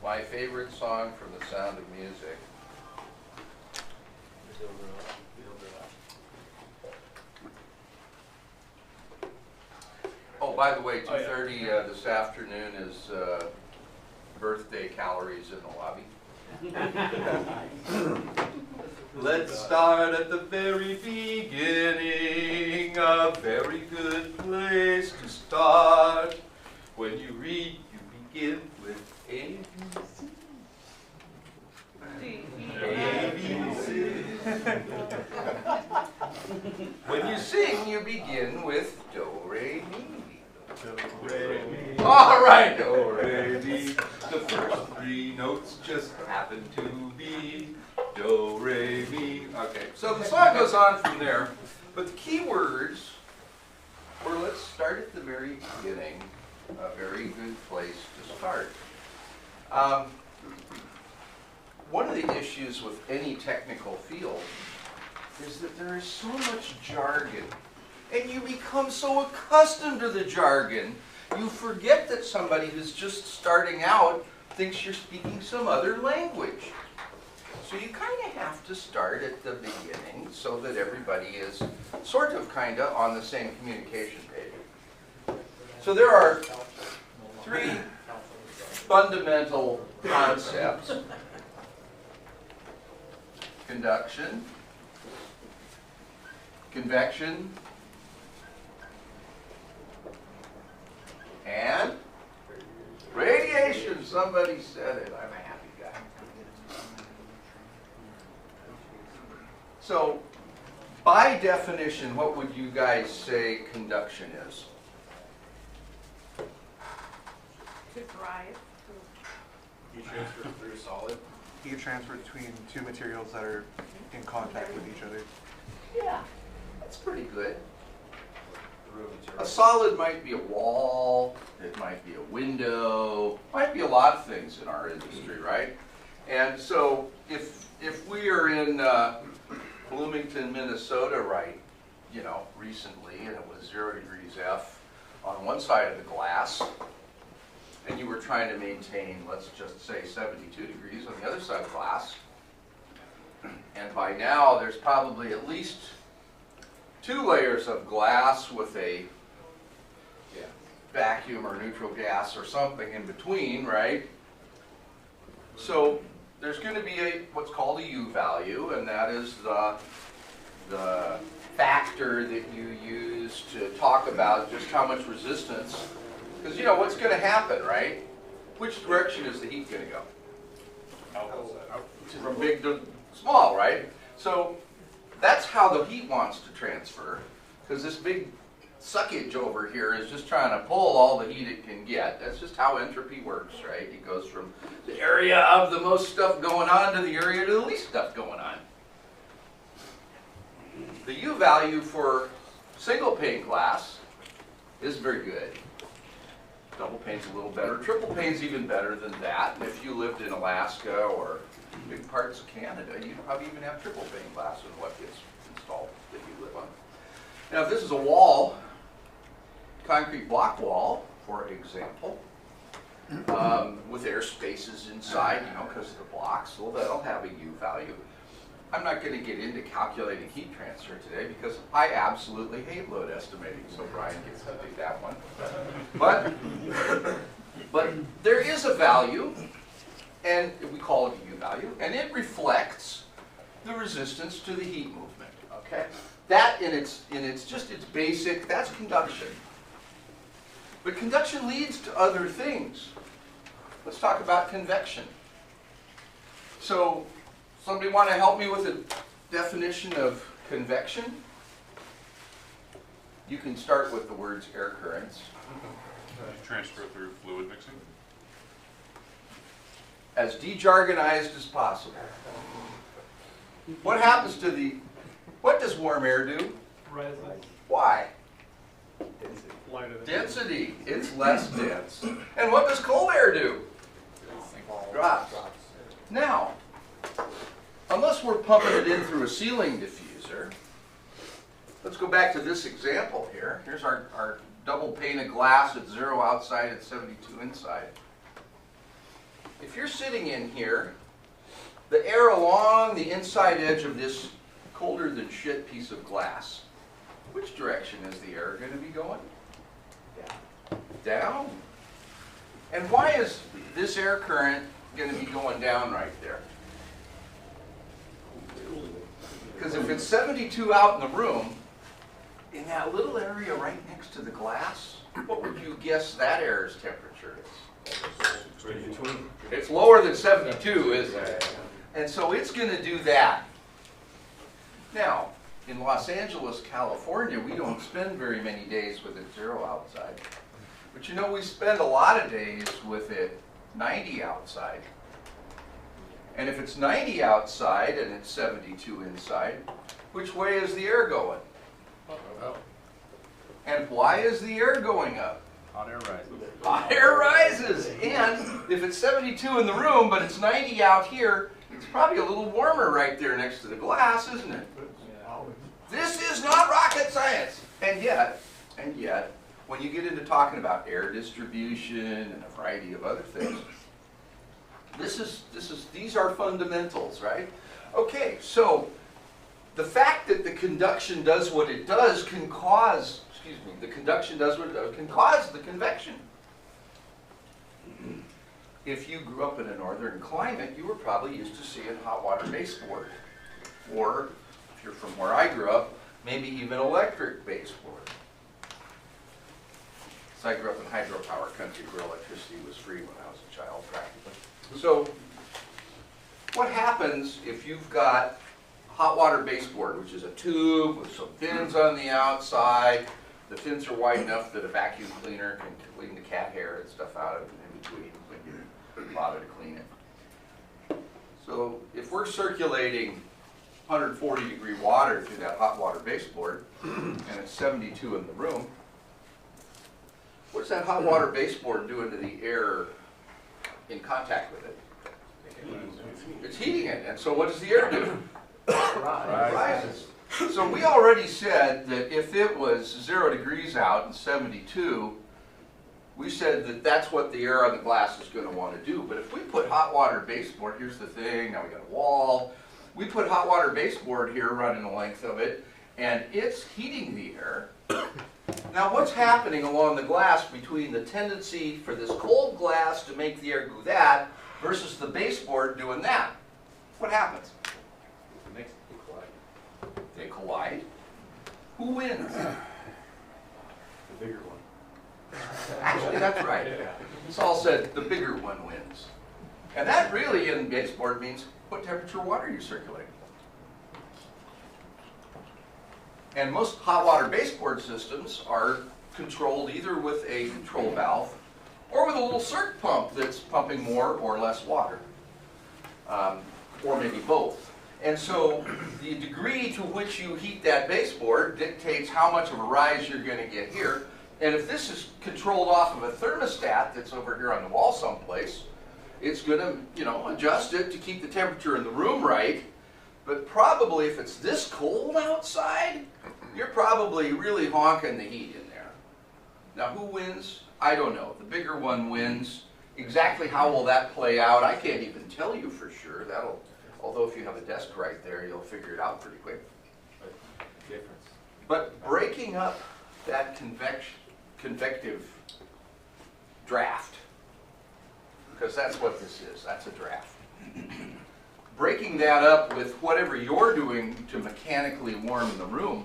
my favorite song from The Sound of Music. Oh, by the way, 2:30 this afternoon is birthday calories in the lobby. Let's start at the very beginning, a very good place to start. When you read, you begin with A, B, C. When you sing, you begin with Do, Re, Mi. Do, Re, Mi. All right, Do, Re, Mi. The first three notes just happen to be Do, Re, Mi. Okay, so the song goes on from there, but the key words were, let's start at the very beginning, a very good place to start. One of the issues with any technical field is that there is so much jargon, and you become so accustomed to the jargon, you forget that somebody who's just starting out thinks you're speaking some other language. So you kind of have to start at the beginning so that everybody is sort of kind of on the same communication page. So there are three fundamental concepts: conduction, convection, and radiation. Somebody said it. I'm a happy guy. So, by definition, what would you guys say conduction is? To drive. Heat transfer through solid. Heat transfer between two materials that are in contact with each other. Yeah, that's pretty good. Through a A material. solid might be a wall, it might be a window, might be a lot of things in our industry, right? And so if we are in Bloomington, Minnesota, right, recently, and it was 0 degrees F on one side of the glass, and you were trying to maintain, let's just say 72 degrees on the other side of the glass, and by now there's probably at least 2 layers of glass with a vacuum or neutral gas or something in between, right? So there's going to be what's called a U value, and that is the factor that you use to talk about just how much resistance. Because what's going to happen, right? Which direction is the heat going to go? From big to small, right? So that's how the heat wants to transfer, because this big suckage over here is just trying to pull all the heat it can get. That's just how entropy works, right? It goes from the area of the most stuff going on to the area to the least stuff going on. The U value for single pane glass is very good. Double pane's a little better. Triple pane's even better than that. And if you lived in Alaska or big parts of Canada, you probably even have triple pane glass in what gets installed that you live on. Now, if this is a wall, concrete block wall, for example, with air spaces inside, because of the blocks, well, that'll have a U value. I'm not going to get into calculating heat transfer today because I absolutely hate load estimating, so Brian gets to do that one. But there is a value, and we call it a U value, and it reflects the resistance to the heat movement. Okay, that in its basic, that's conduction. But conduction leads to other things. Let's talk about convection. So, somebody want to help me with a definition of convection? You can start with the words air currents. Transfer through fluid mixing. As dejargonized as possible. What happens to what does warm air do? Rises. Why? Lighter than Density. It's less dense. And what does cold air do? Drops. Now, unless we're pumping it in through a ceiling diffuser, let's go back to this example here. Here's our double pane of glass at 0 outside and 72 inside. if you're sitting in here, the air along the inside edge of this colder than shit piece of glass, which direction is the air going to be going? Down. And why is this air current going to be going down right there? Because if it's 72 out in the room, in that little area right next to the glass, what would you guess that air's temperature is? It's lower than 72, isn't it? And so it's going to do that. Now, in Los Angeles, California, we don't spend very many days with it 0 outside. But you know, we spend a lot of days with it 90 outside. And if it's 90 outside and it's 72 inside, which way is the air going? And why is the air going up? Hot air rises. Hot air rises. And if it's 72 in the room, but it's 90 out here, it's probably a little warmer right there next to the glass, isn't it? This is not rocket science. And yet, when you get into talking about air distribution and a variety of other things, these are fundamentals, right? Okay, so the fact that the conduction does what it does can cause, the conduction does what it does, can cause the convection. If you grew up in a northern climate, you were probably used to seeing hot water baseboard. Or, if you're from where I grew up, maybe even electric baseboard. So I grew up in hydropower country where electricity was free when I was a child, practically. So, what happens if you've got hot water baseboard, which is a tube with some fins on the outside? The fins are wide enough that a vacuum cleaner can clean the cat hair and stuff out of it in between when you bother to clean it. So, if we're circulating 140-degree water through that hot water baseboard, and it's 72 in the room, what's that hot water baseboard doing to the air in contact with it? It's heating it, and so what does the air do? It rises. So we already said that if it was 0 degrees out and 72, we said that that's what the air on the glass is going to want to do. But if we put hot water baseboard, here's the thing, now we got a wall, we put hot water baseboard here running the length of it, and it's heating the air. Now what's happening along the glass between the tendency for this cold glass to make the air do that versus the baseboard doing that? What happens? It makes it collide. They collide. Who wins? The bigger one. Actually, that's right. Saul said the bigger one wins. And that really in baseboard means what temperature water are you circulating? And most hot water baseboard systems are controlled either with a control valve or with a little circ pump that's pumping more or less water, or maybe both. And so the degree to which you heat that baseboard dictates how much of a rise you're going to get here. And if this is controlled off of a thermostat that's over here on the wall someplace, it's going to, adjust it to keep the temperature in the room right. But probably if it's this cold outside, you're probably really honking the heat in there. Now who wins? I don't know. The bigger one wins. Exactly how will that play out? I can't even tell you for sure. Although if you have a desk right there, you'll figure it out pretty quick. Difference. But breaking up that convective draft, because that's what this is, that's a draft. Breaking that up with whatever you're doing to mechanically warm the room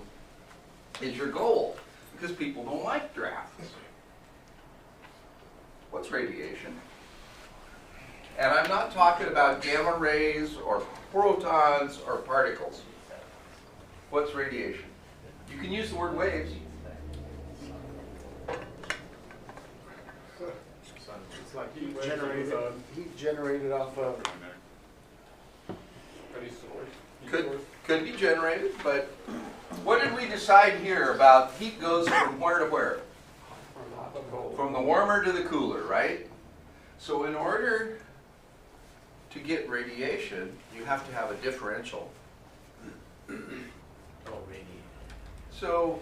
is your goal, because people don't like drafts. What's radiation? And I'm not talking about gamma rays or protons or particles. What's radiation? You can use the word waves. It's like Heat generated off of Could be generated, but what did we decide here about heat goes from where to where? From the warmer to the cooler, right? So in order to get radiation, you have to have a differential. So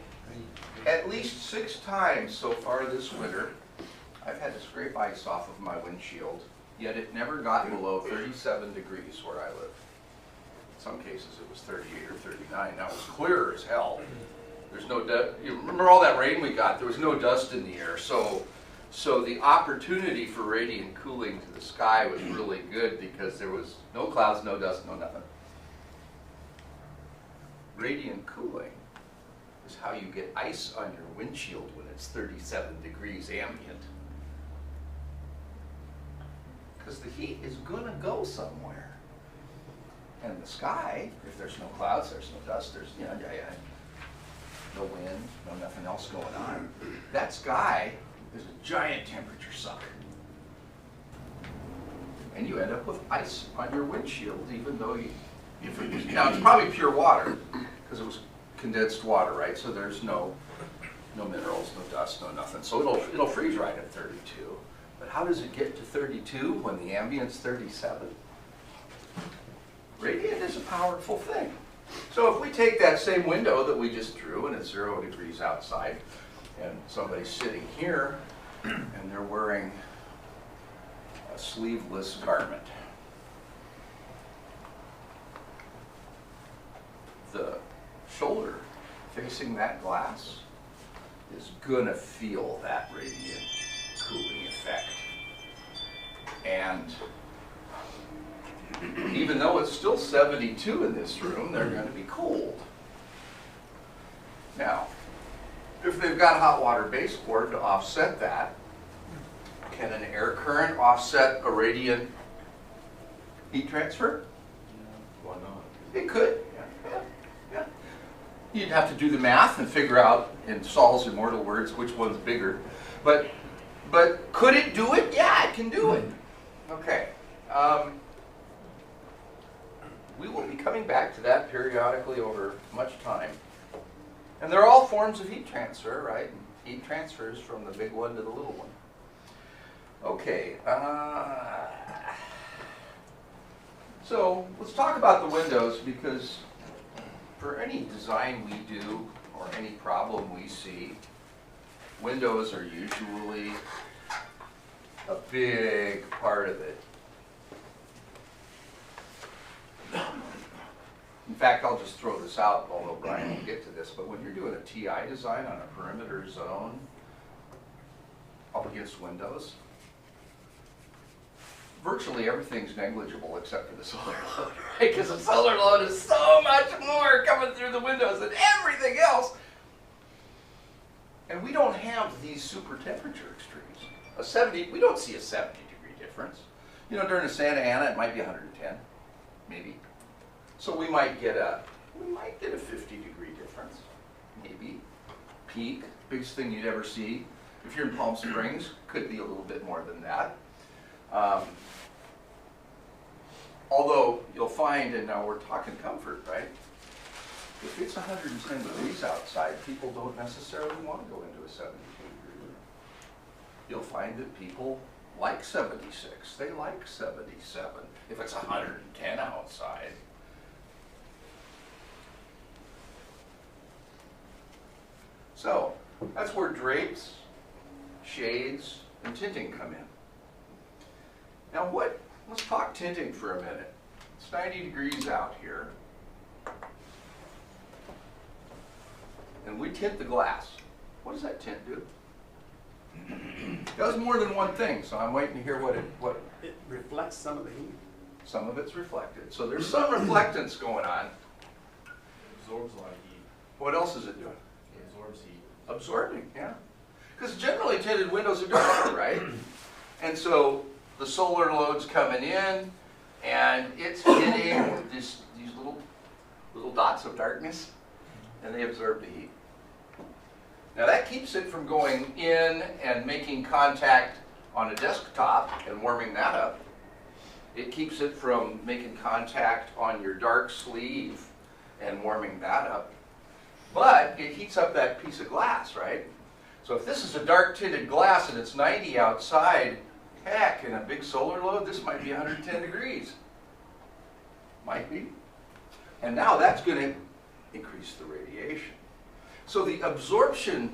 at least 6 times so far this winter, I've had to scrape ice off of my windshield yet it never got below 37 degrees where I live. In some cases it was 38 or 39. Now it was clear as hell. There's no dust. You remember all that rain we got? There was no dust in the air. So the opportunity for radiant cooling to the sky was really good because there was no clouds, no dust, no nothing. Radiant cooling is how you get ice on your windshield when it's 37 degrees ambient. Because the heat is going to go somewhere. And the sky, if there's no clouds, there's no dust, there's no wind, no nothing else going on. That sky is a giant temperature sucker. And you end up with ice on your windshield, even though if it was, now it's probably pure water, because it was condensed water, right? So there's no minerals, no dust, no nothing. So it'll freeze right at 32. But how does it get to 32 when the ambient's 37? Radiant is a powerful thing. So if we take that same window that we just drew and it's 0 degrees outside, and somebody's sitting here and they're wearing a sleeveless garment, the shoulder facing that glass is gonna feel that radiant cooling effect. And even though it's still 72 in this room, they're going to be cold. Now, if they've got hot water baseboard to offset that, can an air current offset a radiant heat transfer? Why not? It could. Yeah. You'd have to do the math and figure out, in Saul's immortal words, which one's bigger. But could it do it? Yeah, it can do it. Okay. We will be coming back to that periodically over much time. And they're all forms of heat transfer, right? Heat transfers from the big one to the little one. Okay. So let's talk about the windows, because for any design we do or any problem we see, windows are usually a big part of it. In fact, I'll just throw this out, although Brian will get to this, but when you're doing a TI design on a perimeter zone up against windows, virtually everything's negligible except for the solar load, right? Because the solar load is so much more coming through the windows than everything else. And we don't have these super temperature extremes. We don't see a 70-degree difference. You know, during a Santa Ana, it might be 110, maybe. So we might get a 50-degree difference, maybe. Peak, biggest thing you'd ever see. If you're in Palm Springs, could be a little bit more than that. Although you'll find, and now we're talking comfort, right? If it's 110 degrees outside, people don't necessarily want to go into a 72-degree room. You'll find that people like 76. They like 77 if it's 110 outside. So that's where drapes, shades, and tinting come in. Now let's talk tinting for a minute. It's 90 degrees out here. And we tint the glass. What does that tint do? It does more than one thing, so I'm waiting to hear what It reflects some of the heat. some of it's reflected. So there's some reflectance going on. It absorbs a lot of heat. What else is it doing? It absorbs heat. Absorbing, yeah. Because generally tinted windows are darker, right? And so the solar load's coming in, and it's hitting these little dots of darkness, and they absorb the heat. Now that keeps it from going in and making contact on a desktop and warming that up. It keeps it from making contact on your dark sleeve and warming that up. But it heats up that piece of glass, right? So if this is a dark tinted glass and it's 90 outside, heck, in a big solar load, this might be 110 degrees. Might be. And now that's going to increase the radiation. So the absorption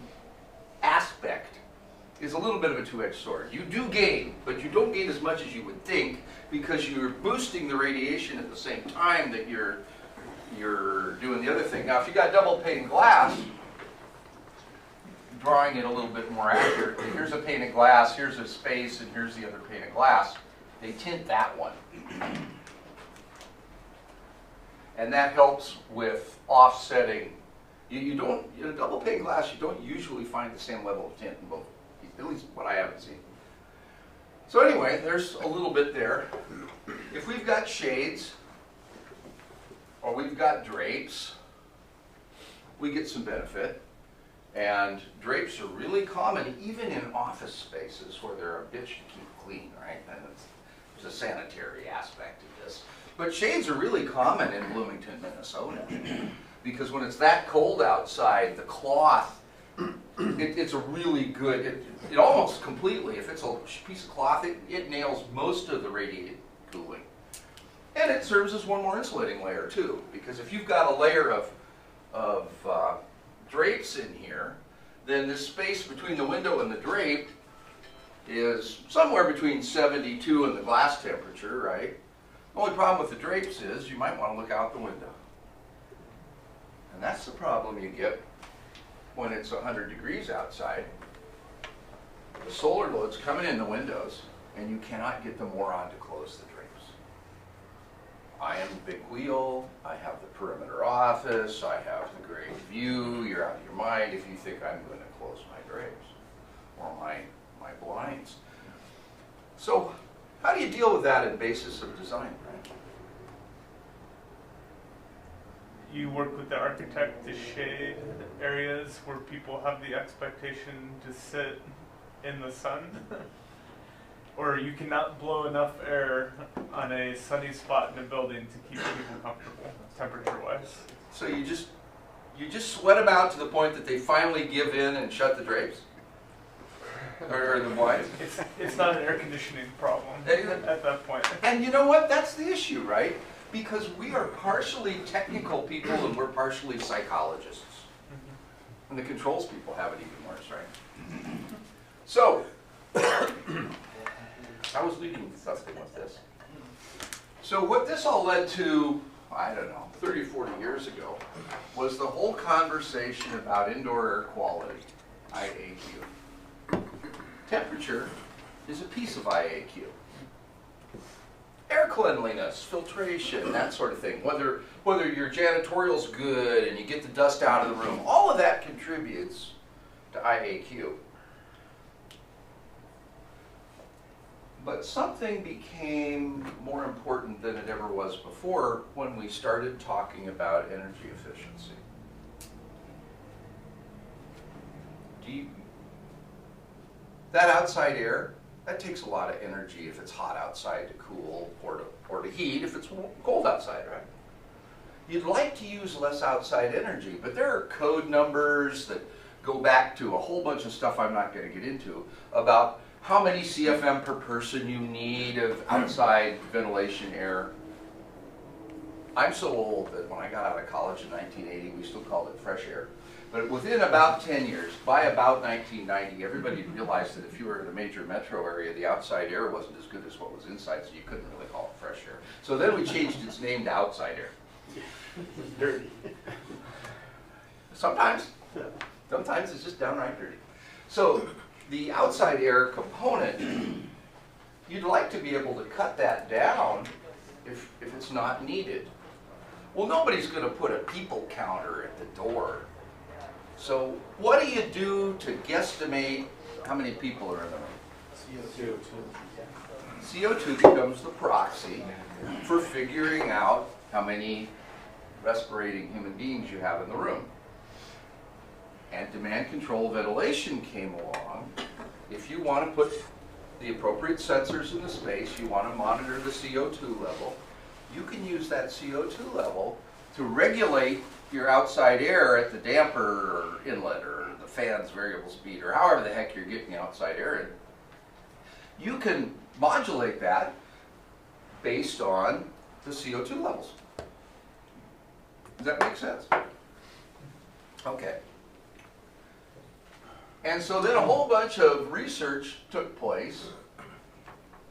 aspect is a little bit of a two-edged sword. You do gain, but you don't gain as much as you would think because you're boosting the radiation at the same time that you're doing the other thing. Now, if you got double pane glass, drawing it a little bit more accurately, here's a pane of glass, here's a space, and here's the other pane of glass. They tint that one. And that helps with offsetting. You don't, in a double pane glass, you don't usually find the same level of tint in both, at least what I haven't seen. So anyway, there's a little bit there. If we've got shades, or we've got drapes, we get some benefit. And drapes are really common even in office spaces where they're a bitch to keep clean, right? And there's a sanitary aspect to this. But shades are really common in Bloomington, Minnesota. Because when it's that cold outside, the cloth, it's a really good, it almost completely, if it's a piece of cloth, it nails most of the radiated cooling. And it serves as one more insulating layer too. Because if you've got a layer of drapes in here, then this space between the window and the drape is somewhere between 72 and the glass temperature, right? The only problem with the drapes is you might want to look out the window. And that's the problem you get when it's 100 degrees outside. The solar load's coming in the windows, and you cannot get the moron to close the drapes. I am the big wheel, I have the perimeter office, I have the great view, you're out of your mind if you think I'm going to close my drapes or my blinds. So how do you deal with that in basis of design, right? You work with the architect to shade areas where people have the expectation to sit in the sun. Or you cannot blow enough air on a sunny spot in a building to keep people comfortable, temperature-wise. So you just sweat them out to the point that they finally give in and shut the drapes? Or the blinds? It's not an air conditioning problem at that point. And you know what? That's the issue, right? Because we are partially technical people and we're partially psychologists. And the controls people have it even worse, right? So, I was leading something with this. So what this all led to, I don't know, 30 or 40 years ago, was the whole conversation about indoor air quality, IAQ. Temperature is a piece of IAQ. Air cleanliness, filtration, that sort of thing. Whether your janitorial's good and you get the dust out of the room, all of that contributes to IAQ. But something became more important than it ever was before when we started talking about energy efficiency. That outside air, that takes a lot of energy if it's hot outside to cool or to heat if it's cold outside, right? You'd like to use less outside energy, but there are code numbers that go back to a whole bunch of stuff I'm not going to get into about how many CFM per person you need of outside ventilation air. I'm so old that when I got out of college in 1980, we still called it fresh air. But within about 10 years, by about 1990, everybody realized that if you were in a major metro area, the outside air wasn't as good as what was inside, so you couldn't really call it fresh air. So then we changed its name to outside air. Dirty. Sometimes it's just downright dirty. So the outside air component, you'd like to be able to cut that down if it's not needed. Well, nobody's going to put a people counter at the door. So what do you do to guesstimate how many people are in the room? CO2 becomes the proxy for figuring out how many respirating human beings you have in the room. And demand control ventilation came along. If you want to put the appropriate sensors in the space, you want to monitor the CO2 level, you can use that CO2 level to regulate your outside air at the damper or inlet or the fan's variable speed or however the heck you're getting outside air in. You can modulate that based on the CO2 levels. Does that make sense? Okay. And so then a whole bunch of research took place,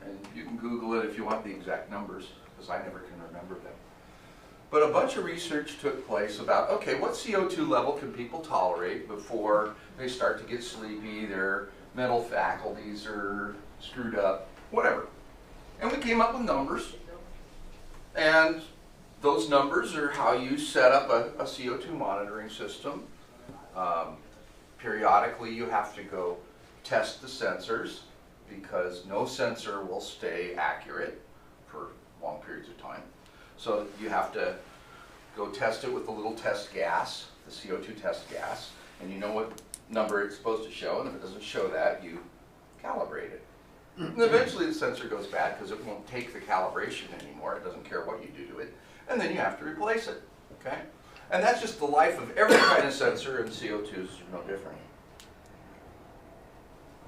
and you can Google it if you want the exact numbers, because I never can remember them. But a bunch of research took place about, okay, what CO2 level can people tolerate before they start to get sleepy, their mental faculties are screwed up, whatever. And we came up with numbers, and those numbers are how you set up a CO2 monitoring system. Periodically you have to go test the sensors, because no sensor will stay accurate for long periods of time. So you have to go test it with a little test gas, the CO2 test gas, and you know what number it's supposed to show, and if it doesn't show that, you calibrate it. And eventually the sensor goes bad because it won't take the calibration anymore. It doesn't care what you do to it. And then you have to replace it, okay? And that's just the life of every kind of sensor, and CO2 is no different.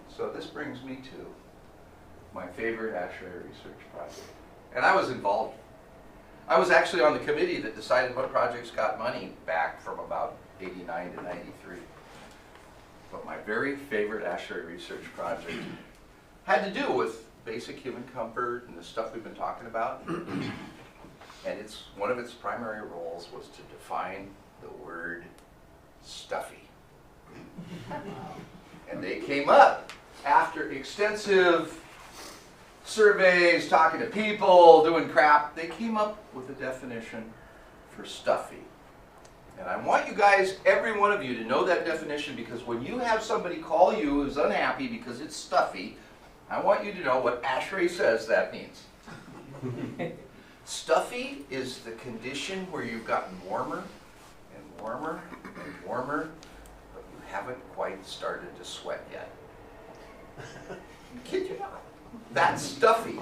So this brings me to my favorite ASHRAE research project. And I was involved. I was actually on the committee that decided what projects got money back from about 89 to 93. But my very favorite ASHRAE research project had to do with basic human comfort and the stuff we've been talking about. And one of its primary roles was to define the word stuffy. And they came up after extensive surveys, talking to people, doing crap. They came up with a definition for stuffy. And I want you guys, every one of you, to know that definition, because when you have somebody call you who's unhappy because it's stuffy, I want you to know what ASHRAE says that means. Stuffy is the condition where you've gotten warmer and warmer and warmer, but you haven't quite started to sweat yet. Kid you not. That's stuffy.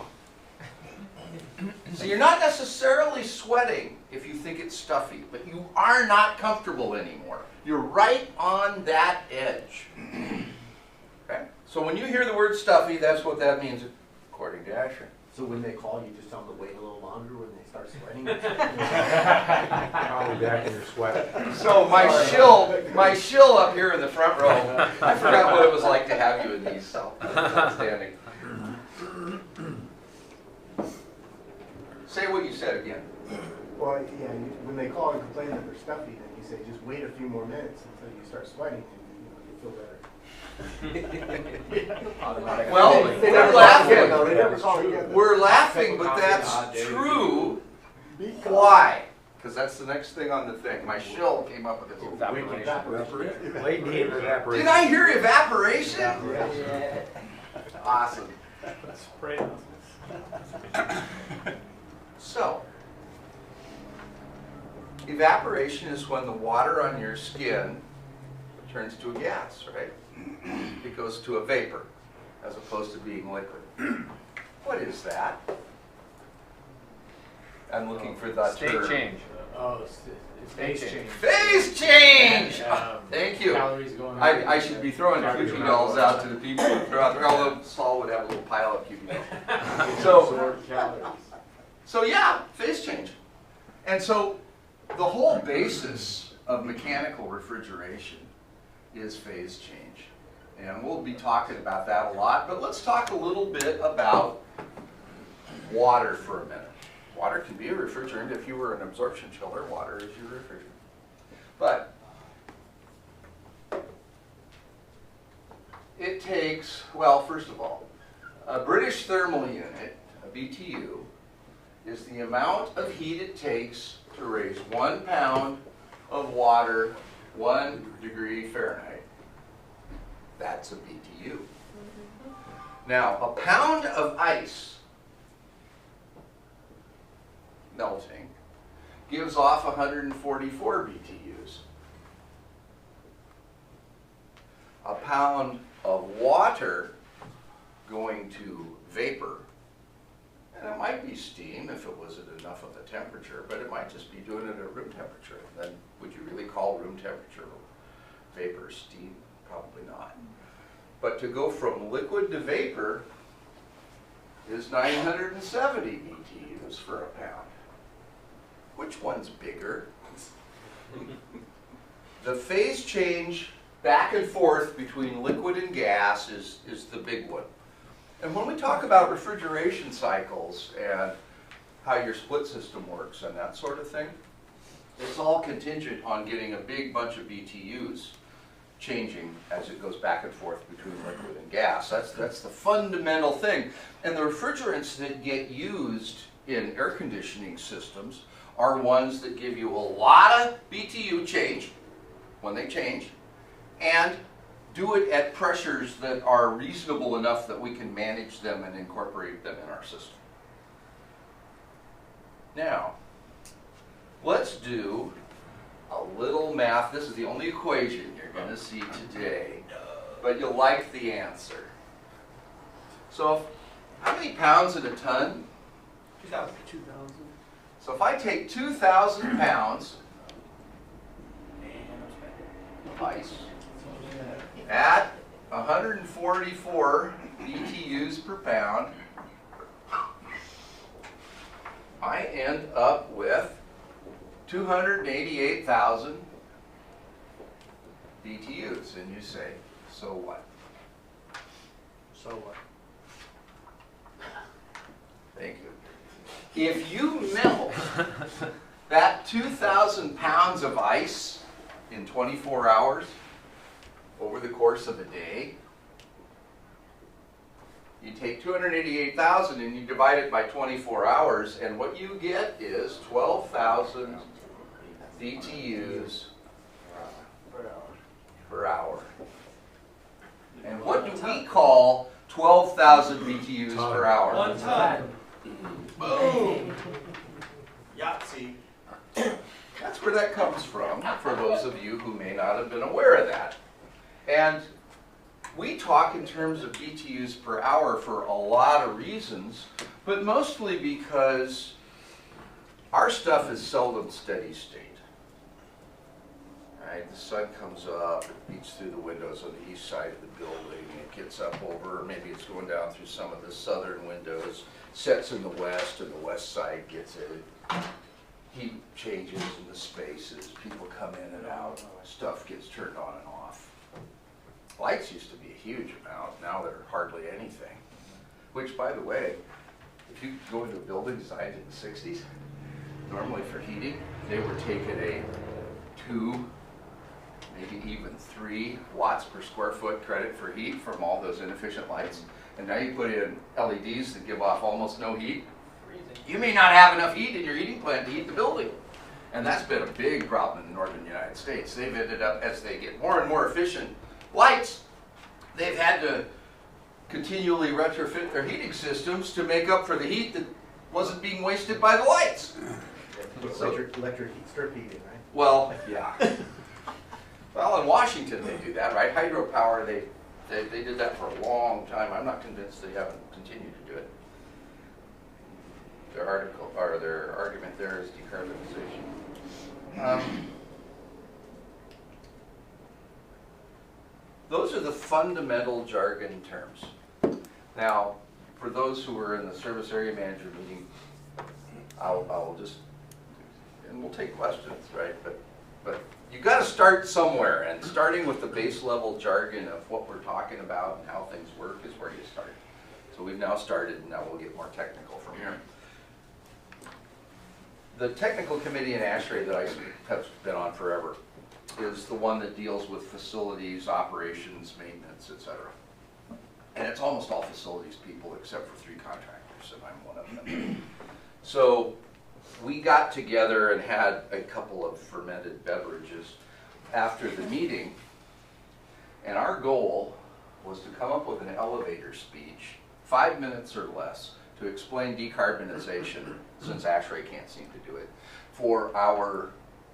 So you're not necessarily sweating if you think it's stuffy, but you are not comfortable anymore. You're right on that edge. Okay? So when you hear the word stuffy, that's what that means according to ASHRAE. So when they call, you just tell them to wait a little longer when they start sweating? Probably back in your sweat. So my shill up here in the front row, I forgot what it was like to have you in these, so that's outstanding. Say what you said again. Well, yeah, when they call and complain that they're stuffy, then you say, just wait a few more minutes until you start sweating, and you feel better. Well, They we're never call again, though. laughing. They never call again. We're laughing, but that's true. Why? Because that's the next thing on the thing. My shill came up with it. Late need evaporation. Did I hear evaporation? Awesome. Spray nozzles. So, evaporation is when the water on your skin turns to a gas, right? It goes to a vapor, as opposed to being liquid. What is that? I'm looking for the State term. change. Oh, it's phase change. Phase change! Um, Thank you. Calories going up. I should be throwing Kewpie dolls out to the people throughout there, although Saul would have a little pile of Kewpie dolls. Absorb calories. So yeah, phase change. And so the whole basis of mechanical refrigeration is phase change. And we'll be talking about that a lot, but let's talk a little bit about water for a minute. Water can be a refrigerant. If you were an absorption chiller, water is your refrigerant. But it takes, well, first of all, a British thermal unit, a BTU, is the amount of heat it takes to raise 1 pound of water 1 degree Fahrenheit. That's a BTU. Now, a pound of ice melting gives off 144 BTUs. A pound of water going to vapor, and it might be steam if it was at enough of the temperature, but it might just be doing it at room temperature. Then would you really call room temperature vapor steam? Probably not. But to go from liquid to vapor is 970 BTUs for a pound. Which one's bigger? The phase change back and forth between liquid and gas is the big one. And when we talk about refrigeration cycles and how your split system works and that sort of thing, it's all contingent on getting a big bunch of BTUs changing as it goes back and forth between liquid and gas. That's the fundamental thing. And the refrigerants that get used in air conditioning systems are ones that give you a lot of BTU change when they change, and do it at pressures that are reasonable enough that we can manage them and incorporate them in our system. Now, let's do a little math. This is the only equation you're going to see today, but you'll like the answer. So, how many pounds in a ton? 2,000. So if I take 2,000 pounds of ice at 144 BTUs per pound, I end up with 288,000 BTUs. And you say, so what? So what? Thank you. If you melt that 2,000 pounds of ice in 24 hours over the course of a day, you take 288,000 and you divide it by 24 hours, and what you get is 12,000 BTUs per hour. And what do we call 12,000 BTUs per hour? 1 ton. Boom! Yahtzee. That's where that comes from, for those of you who may not have been aware of that. And we talk in terms of BTUs per hour for a lot of reasons, but mostly because our stuff is seldom steady state. Right? The sun comes up, it beats through the windows on the east side of the building, it gets up over, maybe it's going down through some of the southern windows, sets in the west, and the west side gets it. Heat changes in the spaces, people come in and out, stuff gets turned on and off. Lights used to be a huge amount, now they're hardly anything. Which, by the way, if you go into a building designed in the 60s, normally for heating, they were taking a 2, maybe even 3 watts per square foot credit for heat from all those inefficient lights. And now you put in LEDs that give off almost no heat. You may not have enough heat in your heating plant to heat the building. And that's been a big problem in the northern United States. They've ended up, as they get more and more efficient lights, they've had to continually retrofit their heating systems to make up for the heat that wasn't being wasted by the lights. Electric heat, strip heating, right? Well, yeah. Well, in Washington they do that, right? Hydropower, they did that for a long time. I'm not convinced they haven't continued to do it. Their article, or their argument there is decarbonization. Those are the fundamental jargon terms. Now, for those who were in the service area manager meeting, I'll just, and we'll take questions, right? But you got to start somewhere, and starting with the base level jargon of what we're talking about and how things work is where you start. So we've now started, and now we'll get more technical from here. The technical committee in ASHRAE that I have been on forever is the one that deals with facilities, operations, maintenance, etc. And it's almost all facilities people except for 3 contractors, and I'm one of them. So we got together and had a couple of fermented beverages after the meeting, and our goal was to come up with an elevator speech, 5 minutes or less, to explain decarbonization, since ASHRAE can't seem to do it, for our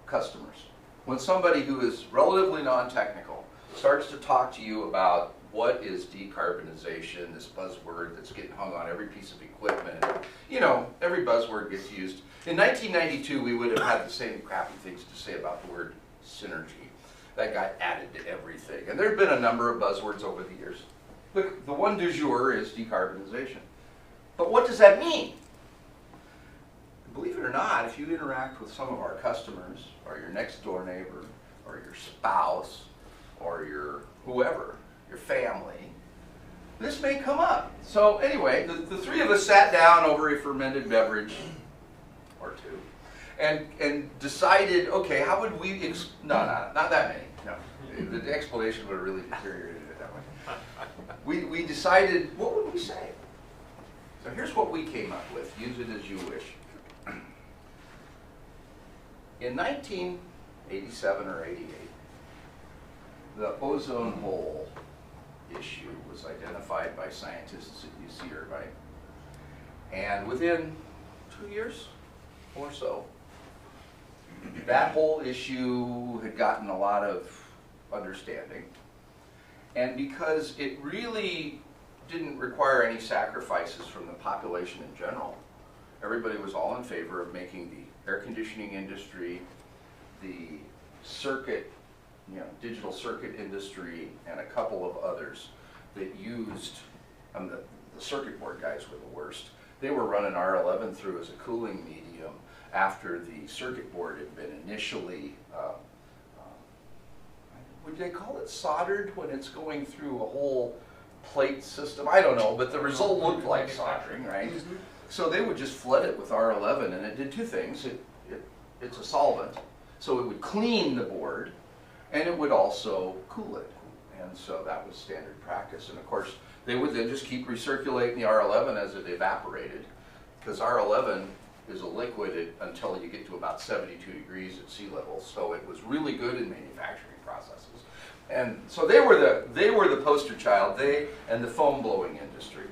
customers. When somebody who is relatively non-technical starts to talk to you about what is decarbonization, this buzzword that's getting hung on every piece of equipment, you know, every buzzword gets used. In 1992, we would have had the same crappy things to say about the word synergy. That got added to everything. And there have been a number of buzzwords over the years. Look, the one du jour is decarbonization. But what does that mean? Believe it or not, if you interact with some of our customers, or your next door neighbor, or your spouse, or your whoever, your family, this may come up. So anyway, the three of us sat down over a fermented beverage or two and decided, okay, how would we, not that many, no. The explanation would have really deteriorated it that way. We decided, what would we say? So here's what we came up with. Use it as you wish. In 1987 or 88, the ozone hole issue was identified by scientists at UC Irvine. And within 2 years or so, that whole issue had gotten a lot of understanding. And because it really didn't require any sacrifices from the population in general, everybody was all in favor of making the air conditioning industry, the circuit, digital circuit industry, and a couple of others that used, the circuit board guys were the worst. They were running R11 through as a cooling medium after the circuit board had been initially, would they call it soldered when it's going through a whole plate system? I don't know, but the result looked like soldering, right? So they would just flood it with R11, and it did two things. It's a solvent, so it would clean the board, and it would also cool it. And so that was standard practice. And of course, they would then just keep recirculating the R11 as it evaporated, because R11 is a liquid until you get to about 72 degrees at sea level. So it was really good in manufacturing processes. And so they were the poster child, they and the foam blowing industry.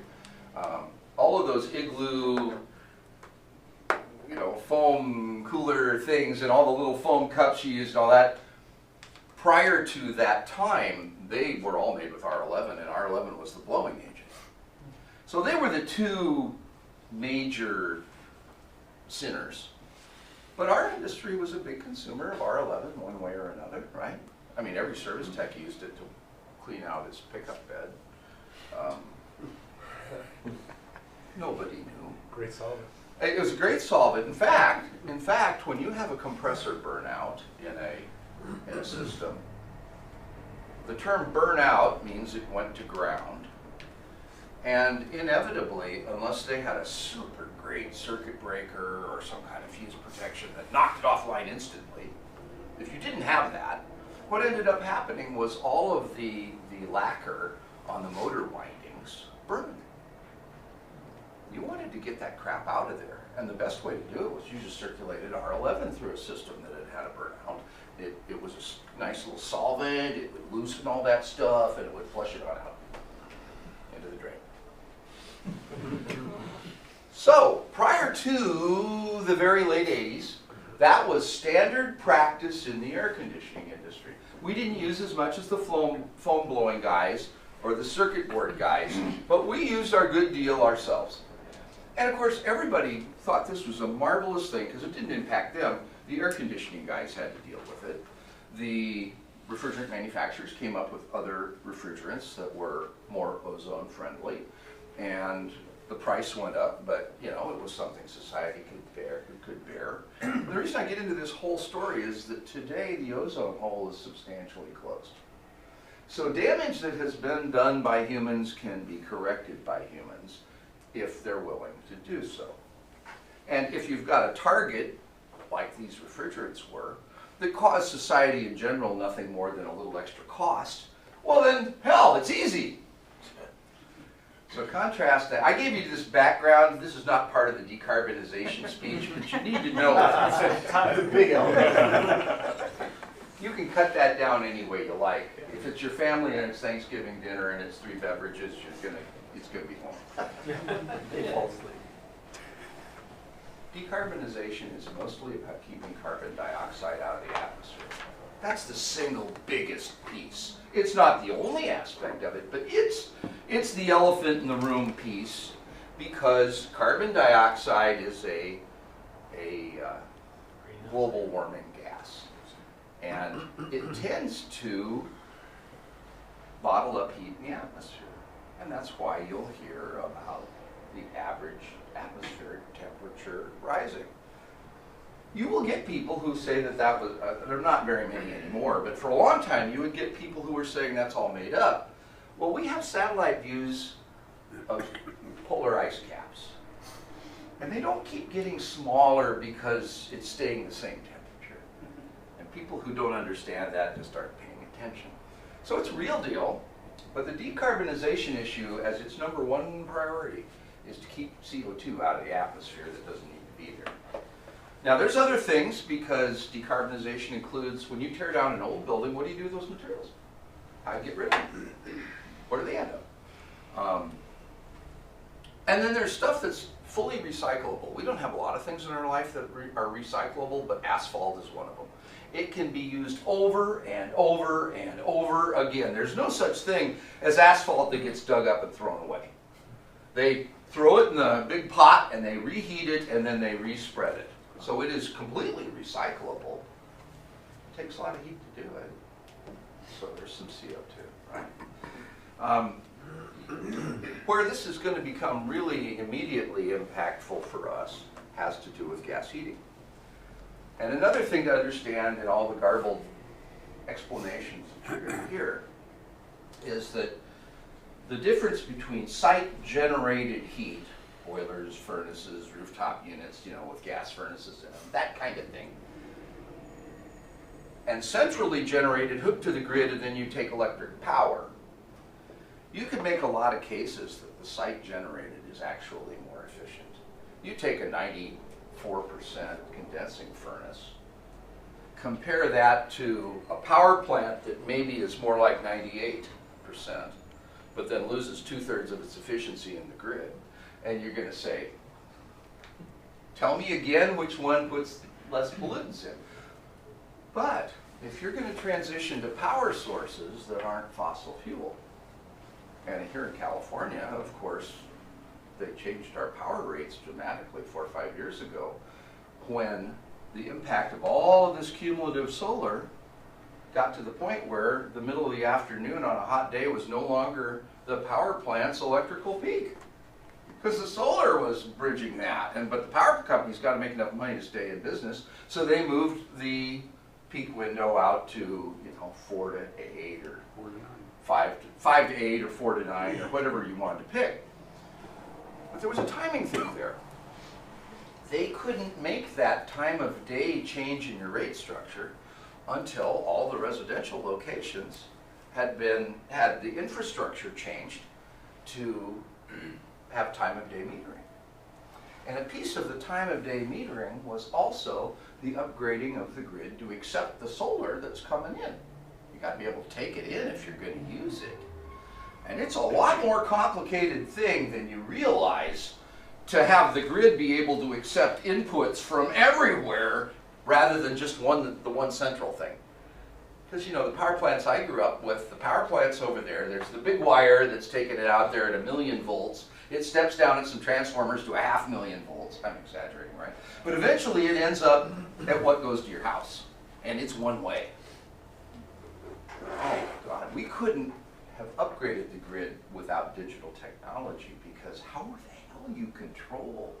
All of those igloo, foam cooler things and all the little foam cups you used and all that, prior to that time, they were all made with R11, and R11 was the blowing agent. So they were the two major sinners. But our industry was a big consumer of R11 one way or another, right? I mean, every service tech used it to clean out his pickup bed. Nobody knew. Great solvent. It was a great solvent. In fact, when you have a compressor burnout in a system, the term burnout means it went to ground. And inevitably, unless they had a super great circuit breaker or some kind of fuse protection that knocked it offline instantly, if you didn't have that, what ended up happening was all of the lacquer on the motor windings burned. You wanted to get that crap out of there, and the best way to do it was you just circulated R11 through a system that had a burnout. It was a nice little solvent, it would loosen all that stuff, and it would flush it on out into the drain. So, prior to the very late 80s, that was standard practice in the air conditioning industry. We didn't use as much as the foam blowing guys or the circuit board guys, but we used our good deal ourselves. And of course, everybody thought this was a marvelous thing because it didn't impact them. The air conditioning guys had to deal with it. The refrigerant manufacturers came up with other refrigerants that were more ozone friendly, and the price went up, but it was something society could bear. The reason I get into this whole story is that today the ozone hole is substantially closed. So damage that has been done by humans can be corrected by humans if they're willing to do so. And if you've got a target, like these refrigerants were, that cause society in general nothing more than a little extra cost, well then, hell, it's easy. So contrast that. I gave you this background. This is not part of the decarbonization speech, but you need to know The big element. You can cut that down any way you like. If it's your family and it's Thanksgiving dinner and it's 3 beverages, it's gonna be home. They fall asleep. Decarbonization is mostly about keeping carbon dioxide out of the atmosphere. That's the single biggest piece. It's not the only aspect of it, but it's the elephant in the room piece, because carbon dioxide is a global warming gas. And it tends to bottle up heat in the atmosphere. And that's why you'll hear about the average atmospheric temperature rising. You will get people who say that that was, there are not very many anymore, but for a long time you would get people who were saying that's all made up. Well, we have satellite views of polar ice caps. And they don't keep getting smaller because it's staying the same temperature. And people who don't understand that just aren't paying attention. So it's a real deal, but the decarbonization issue as its #1 priority is to keep CO2 out of the atmosphere that doesn't need to be there. Now there's other things, because decarbonization includes, when you tear down an old building, what do you do with those materials? How do you get rid of them? Where do they end up? And then there's stuff that's fully recyclable. We don't have a lot of things in our life that are recyclable, but asphalt is one of them. It can be used over and over and over again. There's no such thing as asphalt that gets dug up and thrown away. They throw it in a big pot and they reheat it and then they respread it. So it is completely recyclable. It takes a lot of heat to do it. So there's some CO2, right? Where this is going to become really immediately impactful for us has to do with gas heating. And another thing to understand in all the garbled explanations that you're going to hear is that the difference between site-generated heat, boilers, furnaces, rooftop units, you know, with gas furnaces in them, that kind of thing, and centrally generated, hooked to the grid, and then you take electric power, you could make a lot of cases that the site-generated is actually more efficient. You take a 94% condensing furnace, compare that to a power plant that maybe is more like 98%, but then loses 2/3 of its efficiency in the grid, and you're going to say, tell me again which one puts less pollutants in. But if you're going to transition to power sources that aren't fossil fuel, and here in California, of course, they changed our power rates dramatically 4 or 5 years ago, when the impact of all of this cumulative solar got to the point where the middle of the afternoon on a hot day was no longer the power plant's electrical peak, because the solar was bridging that. But the power company's got to make enough money to stay in business, so they moved the peak window out to, you know, 4 to 8 or 4 to 9. 5 to 8 or 4 to 9 or whatever you wanted to pick. But there was a timing thing there. They couldn't make that time of day change in your rate structure until all the residential locations had the infrastructure changed to have time of day metering. And a piece of the time of day metering was also the upgrading of the grid to accept the solar that's coming in. You got to be able to take it in if you're going to use it. And it's a lot more complicated thing than you realize to have the grid be able to accept inputs from everywhere rather than just the one central thing. Because, you know, the power plants I grew up with, the power plants over there, there's the big wire that's taking it out there at 1,000,000 volts. It steps down at some transformers to 500,000 volts. I'm exaggerating, right? But eventually it ends up at what goes to your house. And it's one way. Oh God, we couldn't have upgraded the grid without digital technology, because how the hell you control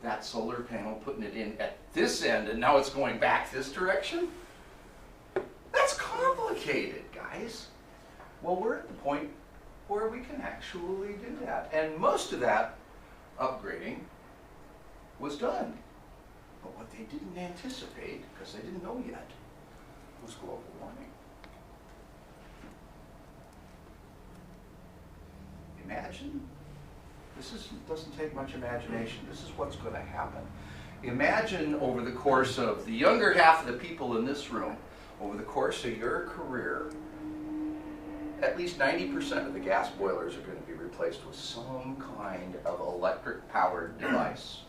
that solar panel, putting it in at this end and now it's going back this direction? That's complicated, guys. Well, we're at the point where we can actually do that. And most of that upgrading was done. But what they didn't anticipate, because they didn't know yet, was global warming. Imagine, doesn't take much imagination. This is what's going to happen. Imagine over the course of the younger half of the people in this room, over the course of your career, at least 90% of the gas boilers are going to be replaced with some kind of electric-powered device.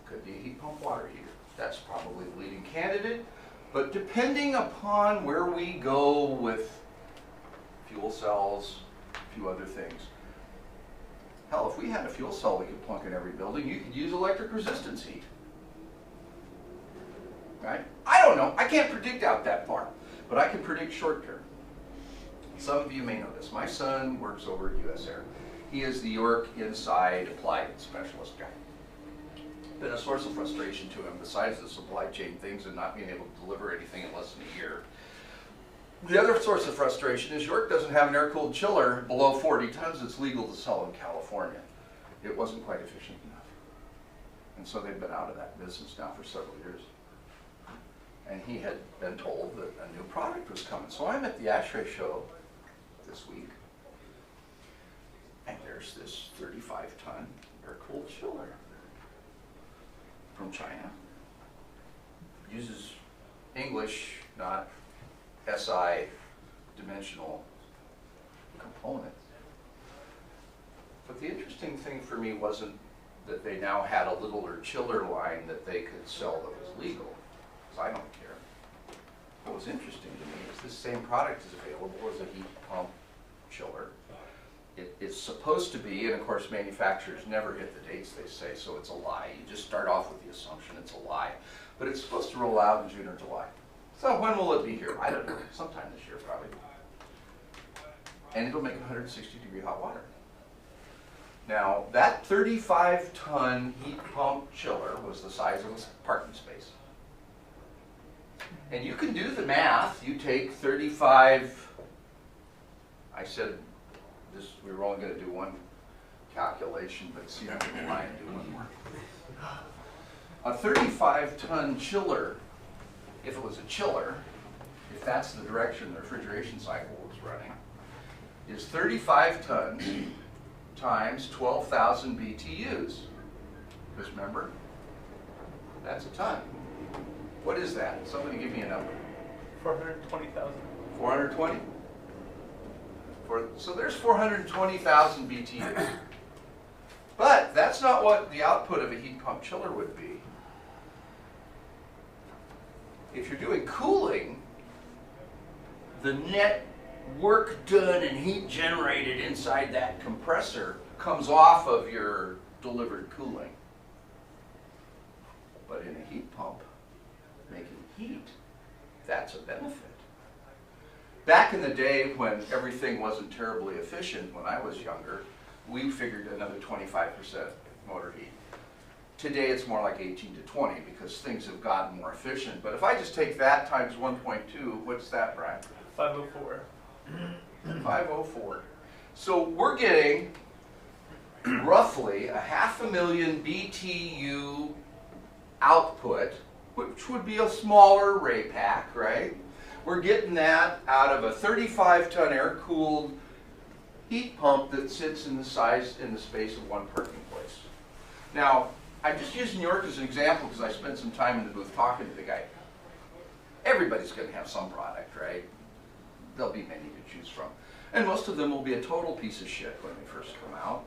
Could be a heat pump water heater. That's probably the leading candidate. But depending upon where we go with fuel cells, a few other things. Hell, if we had a fuel cell we could plunk in every building, you could use electric resistance heat. Right? I don't know. I can't predict out that far, but I can predict short term. Some of you may know this. My son works over at US Air. He is the York Inside Applied Specialist guy. been a source of frustration to him, besides the supply chain things and not being able to deliver anything in less than a year. The other source of frustration is York doesn't have an air-cooled chiller below 40 tons that's legal to sell in California. It wasn't quite efficient enough. And so they've been out of that business now for several years. And he had been told that a new product was coming. So I'm at the ASHRAE show this week, and there's this 35-ton air-cooled chiller from China. Uses English, not SI dimensional components. But the interesting thing for me wasn't that they now had a littler chiller line that they could sell that was legal, because I don't care. What was interesting to me is this same product is available as a heat pump chiller. It's supposed to be, and of course manufacturers never hit the dates they say, so it's a lie. You just start off with the assumption it's a lie. But it's supposed to roll out in June or July. So when will it be here? I don't know. Sometime this year probably. And it'll make 160-degree hot water. Now, that 35-ton heat pump chiller was the size of a parking space. And you can do the math. You take 35, I said this, we were only going to do one calculation, but see, I'm going to lie and do one more. A 35-ton chiller, if it was a chiller, if that's the direction the refrigeration cycle was running, is 35 tons times 12,000 BTUs. Just remember, that's a ton. What is that? Somebody give me a number. 420,000. 420? So there's 420,000 BTUs. But that's not what the output of a heat pump chiller would be. If you're doing cooling, the net work done and heat generated inside that compressor comes off of your delivered cooling. But in a heat pump, making heat, that's a benefit. Back in the day when everything wasn't terribly efficient, when I was younger, we figured another 25% motor heat. Today it's more like 18 to 20 because things have gotten more efficient. But if I just take that times 1.2, what's that, Brian? 504. 504. So we're getting roughly 500,000 BTU output, which would be a smaller array pack, right? We're getting that out of a 35-ton air-cooled heat pump that sits in the space of one parking place. Now, I'm just using New York as an example because I spent some time in the booth talking to the guy. Everybody's going to have some product, right? There'll be many to choose from. And most of them will be a total piece of shit when they first come out.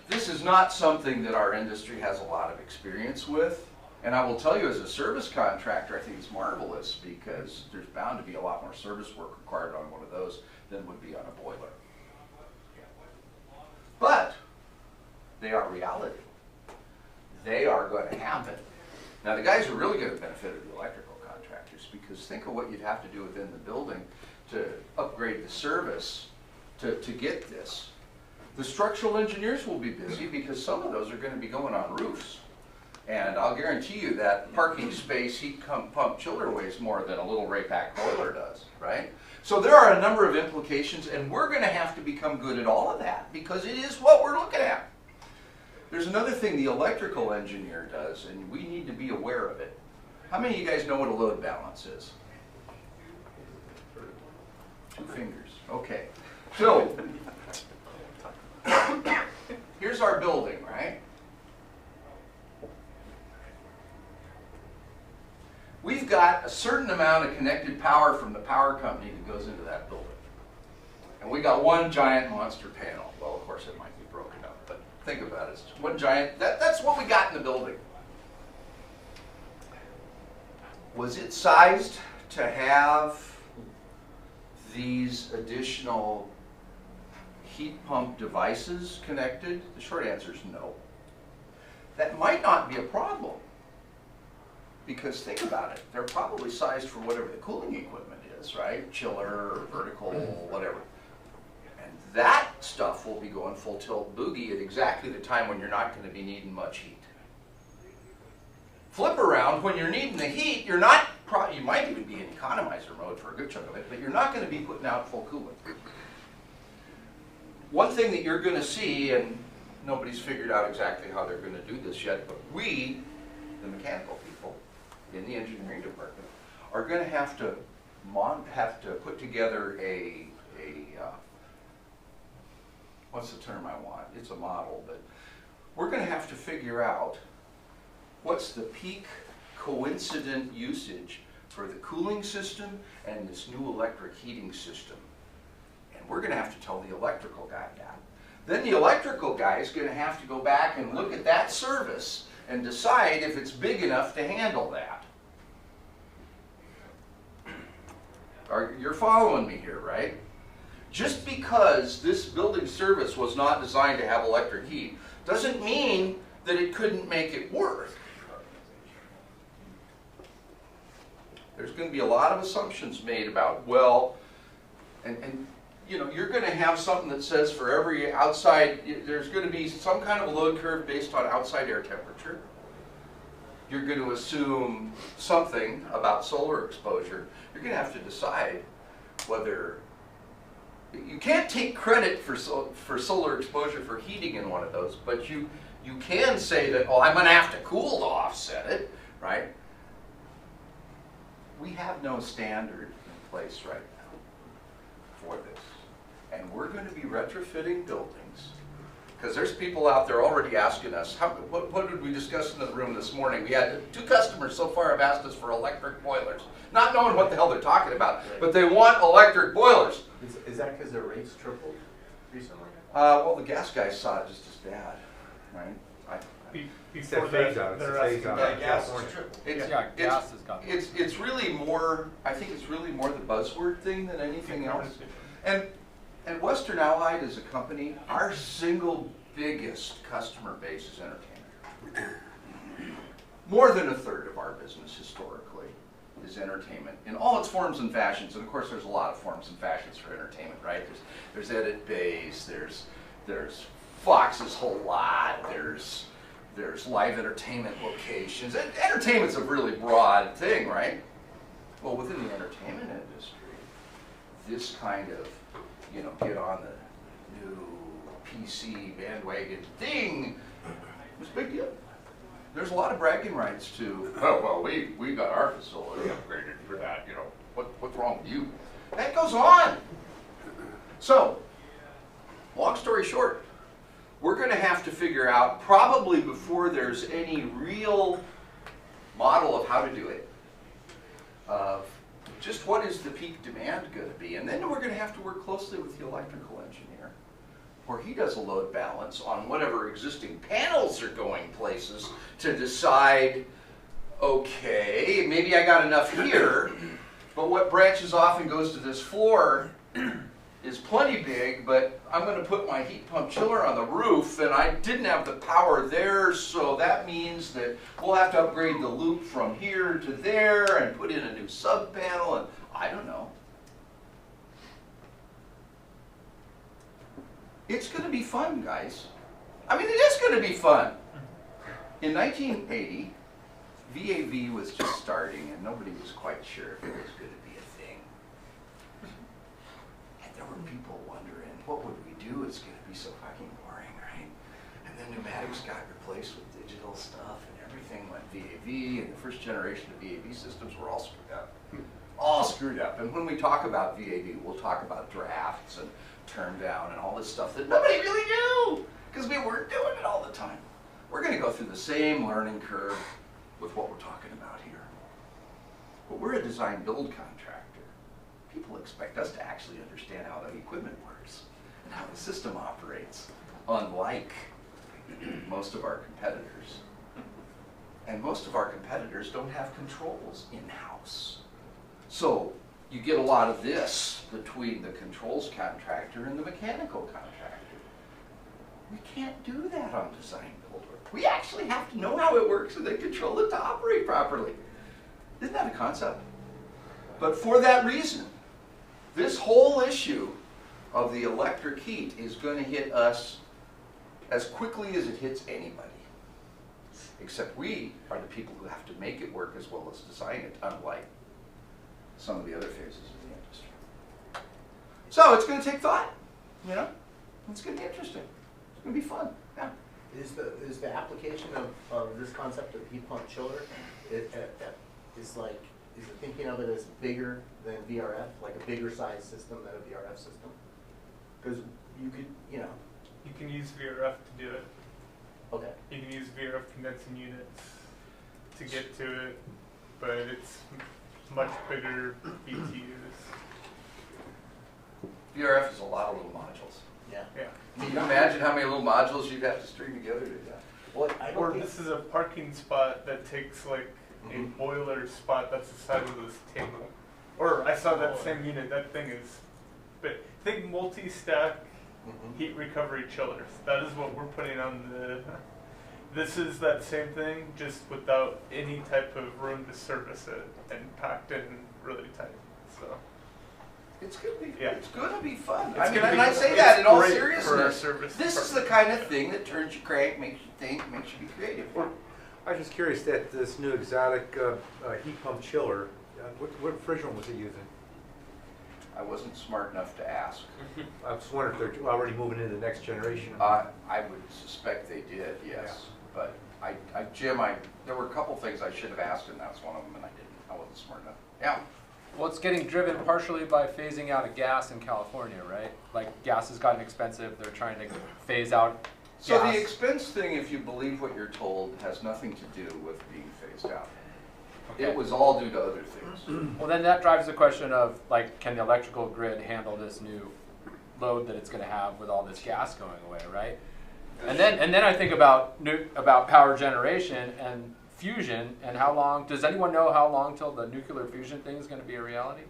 This is not something that our industry has a lot of experience with. And I will tell you, as a service contractor, I think it's marvelous because there's bound to be a lot more service work required on one of those than would be on a boiler. But they are reality. They are going to happen. Now, the guys who are really going to benefit are the electrical contractors, because think of what you'd have to do within the building to upgrade the service to get this. The structural engineers will be busy because some of those are going to be going on roofs. And I'll guarantee you that parking space heat pump chiller weighs more than a little Raypack boiler does, right? So there are a number of implications, and we're going to have to become good at all of that because it is what we're looking at. There's another thing the electrical engineer does, and we need to be aware of it. How many of you guys know what a load balance is? 2 fingers. Okay. So, here's our building, right? We've got a certain amount of connected power from the power company that goes into that building. And we got one giant monster panel. Well, of course, it might be broken up, but think about it. It's one giant, that's what we got in the building. Was it sized to have these additional heat pump devices connected? The short answer is no. That might not be a problem. Because think about it, they're probably sized for whatever the cooling equipment is, right? Chiller, or vertical, whatever. And that stuff will be going going full tilt boogie at exactly the time when you're not going to be needing much heat. Flip around, when you're needing the heat, you're not, you might even be in economizer mode for a good chunk of it, but you're not going to be putting out full coolant. One thing that you're going to see, and nobody's figured out exactly how they're going to do this yet, but we, the mechanical people in the engineering department, are going to have to put together a what's the term I want? It's a model, but we're going to have to figure out what's the peak coincident usage for the cooling system and this new electric heating system. And we're going to have to tell the electrical guy that. Then the electrical guy is going to have to go back and look at that service and decide if it's big enough to handle that. You're following me here, right? Just because this building service was not designed to have electric heat doesn't mean that it couldn't make it work. There's going to be a lot of assumptions made about, well, and you know, you're going to have something that says for every outside, there's going to be some kind of a load curve based on outside air temperature. You're going to assume something about solar exposure. You're going to have to decide whether, you can't take credit for solar exposure for heating in one of those, but you can say that, oh, I'm going to have to cool to offset it, right? We have no standard in place right now for this. And we're going to be retrofitting buildings, because there's people out there already asking us, what did we discuss in the room this morning? We had 2 customers so far have asked us for electric boilers, not knowing what the hell they're talking about, but they want electric boilers. Is that because their rates tripled recently? Well, the gas guys saw it just as bad, right? It's a phase out. It's a phase out. Yeah, gas is tripled. Gas has gone. It's really more, I think it's really more the buzzword thing than anything else. And Western Allied as a company, our single biggest customer base is entertainment. More than a third of our business historically is entertainment in all its forms and fashions. And of course there's a lot of forms and fashions for entertainment, right? There's edit bays, there's Fox's Whole Lot, there's live entertainment locations. Entertainment's a really broad thing, right? Well, within the entertainment industry, this kind of, you know, get on the new PC bandwagon thing was a big deal. There's a lot of bragging rights to, oh, well, we got our facility upgraded for that, you know, what's wrong with you? That goes on. So, long story short, we're going to have to figure out, probably before there's any real model of how to do it, of just what is the peak demand going to be. And then we're going to have to work closely with the electrical engineer, where he does a load balance on whatever existing panels are going places to decide, okay, maybe I got enough here, but what branches off and goes to this floor is plenty big, but I'm going to put my heat pump chiller on the roof, and I didn't have the power there, so that means that we'll have to upgrade the loop from here to there and put in a new sub panel, and I don't know. It's going to be fun, guys. I mean, it is going to be fun. In 1980, VAV was just starting, and nobody was quite sure if it was going to be a thing. And there were people wondering, what would we do? It's going to be so fucking boring, right? And then pneumatics got replaced with digital stuff, and everything went VAV, and the first generation of VAV systems were all screwed up. All screwed up. And when we talk about VAV, we'll talk about drafts and turn down and all this stuff that nobody really knew, because we weren't doing it all the time. We're going to go through the same learning curve with what we're talking about here. But we're a design build contractor. People expect us to actually understand how the equipment works and how the system operates, unlike most of our competitors. And most of our competitors don't have controls in-house. So you get a lot of this between the controls contractor and the mechanical contractor. We can't do that on design build work. We actually have to know how it works and then control it to operate properly. Isn't that a concept? But for that reason, this whole issue of the electric heat is going to hit us as quickly as it hits anybody. Except we are the people who have to make it work as well as design it, unlike some of the other phases of the industry. So it's going to take thought, you know? It's going to be interesting. It's going to be fun, yeah. Is the application of this concept of heat pump chiller, is the thinking of it as bigger than VRF, like a bigger size system than a VRF system? Because you could, you know. You can use VRF to do it. Okay. You can use VRF condensing units to get to it, but it's much bigger BTUs. VRF is a lot of little modules. Yeah. Yeah. Can you imagine how many little modules you'd have to string together to do that? Well, I Or don't think. this is a parking spot that takes like a boiler spot that's the size of this table. Or I saw that same unit, that thing is, but think multi-stack heat recovery chillers. That is what we're putting on the, this is that same thing, just without any type of room to service it and packed in really tight, so. It's gonna be, Yeah. it's gonna be fun. It's I mean, gonna and be- I say it's that in all great for our seriousness. service This is the department. kind of thing that turns you crank, makes you think, makes you be creative. I was just curious that this new exotic heat pump chiller, what refrigerant was it using? I wasn't smart enough to ask. I was wondering if they're already moving into the next generation. I would suspect they did, yes. But Jim, there were a couple things I should have asked, and that's one of them, and I didn't. I wasn't smart enough. Yeah. Well, it's getting driven partially by phasing out of gas in California, right? Like gas has gotten expensive. They're trying to phase out So gas. the expense thing, if you believe what you're told, has nothing to do with being phased out. Okay. It was all due to other things. Well, then that drives the question of like, can the electrical grid handle this new load that it's going to have with all this gas going away, right? And then I think about power generation and fusion and how long. Does anyone know how long till the nuclear fusion thing is going to be a reality?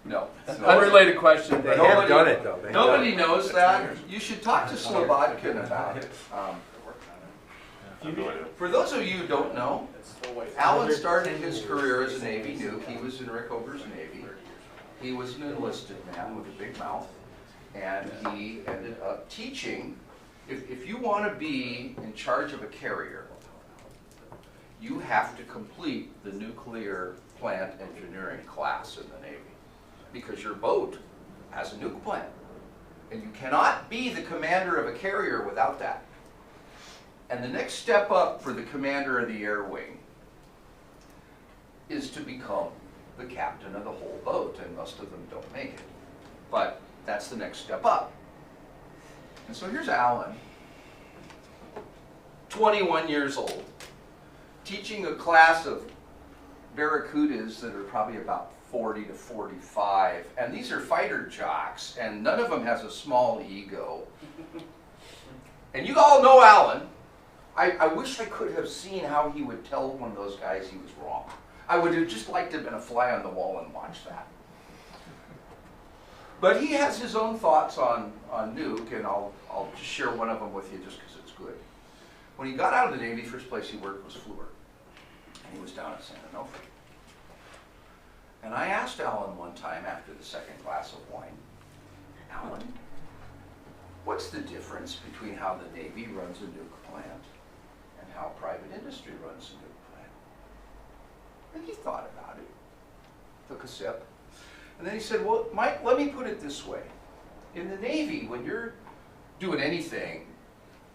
No. Unrelated question, They but have done it though. They have done Nobody it. knows that. You should talk to Slobodkin about it. For those of you who don't know, Alan started his career as a Navy nuke. He was in Rick Over's Navy. He was an enlisted man with a big mouth, and he ended up teaching. If you want to be in charge of a carrier, you have to complete the nuclear plant engineering class in the Navy, because your boat has a nuke plant. And you cannot be the commander of a carrier without that. And the next step up for the commander of the air wing is to become the captain of the whole boat, and most of them don't make it. But that's the next step up. And so here's Alan, 21 years old, teaching a class of barracudas that are probably about 40 to 45, and these are fighter jocks, and none of them has a small ego. And you all know Alan. I wish I could have seen how he would tell one of those guys he was wrong. I would have just liked to have been a fly on the wall and watched that. But he has his own thoughts on nuke, and I'll just share one of them with you just because it's good. When he got out of the Navy, first place he worked was Fluor, and he was down at San Onofre. And I asked Alan one time after the second glass of wine, Alan, what's the difference between how the Navy runs a nuke plant and how private industry runs a nuke plant? And he thought about it, took a sip, and then he said, well, Mike, let me put it this way. In the Navy, when you're doing anything,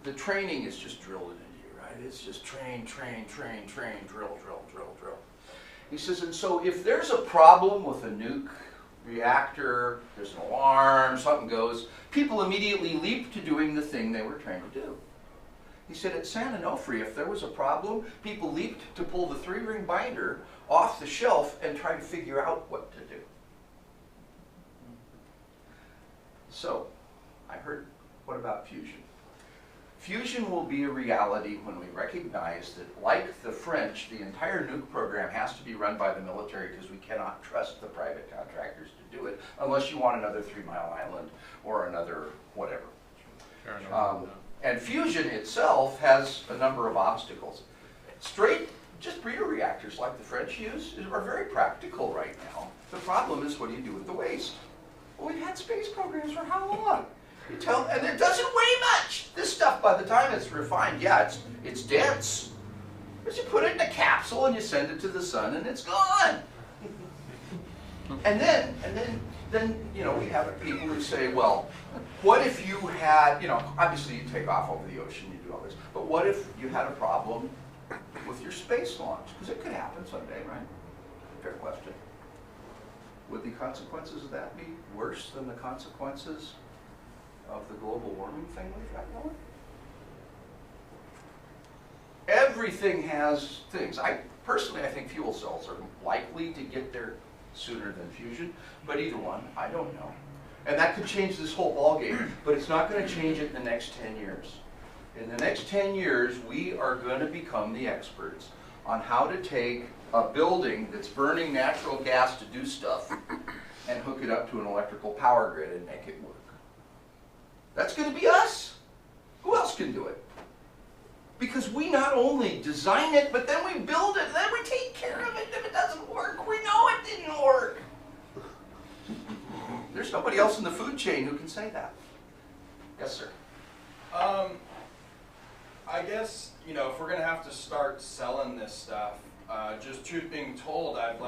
the training is just drilled into you, right? It's just train, train, train, train, drill, drill, drill, drill. He says, and so if there's a problem with a nuke reactor, there's an alarm, something goes, people immediately leap to doing the thing they were trained to do. He said at San Onofre, if there was a problem, people leaped to pull the 3-ring binder off the shelf and try to figure out what to do. So, I heard, what about fusion? Fusion will be a reality when we recognize that, like the French, the entire nuke program has to be run by the military because we cannot trust the private contractors to do it unless you want another 3 Mile Island or another whatever. And fusion itself has a number of obstacles. Straight, just breeder reactors like the French use are very practical right now. The problem is, what do you do with the waste? Well, we've had space programs for how long? And it doesn't weigh much. This stuff, by the time it's refined, yeah, it's dense. But you put it in a capsule and you send it to the sun and it's gone. And then we have people who say, well, what if you had, obviously you take off over the ocean, you do all this, but what if you had a problem with your space launch? Because it could happen someday, right? Fair question. Would the consequences of that be worse than the consequences of the global warming thing we've got going? Everything has things. Personally, I think fuel cells are likely to get there sooner than fusion, but either one, I don't know. And that could change this whole ballgame, but it's not going to change it in the next 10 years. In the next 10 years, we are going to become the experts on how to take a building that's burning natural gas to do stuff and hook it up to an electrical power grid and make it work. That's going to be us. Who else can do it? Because we not only design it, but then we build it, then we take care of it. If it doesn't work, we know it didn't work. There's nobody else in the food chain who can say that. Yes, sir. I guess, if we're gonna have to start selling this stuff, just truth being told, I've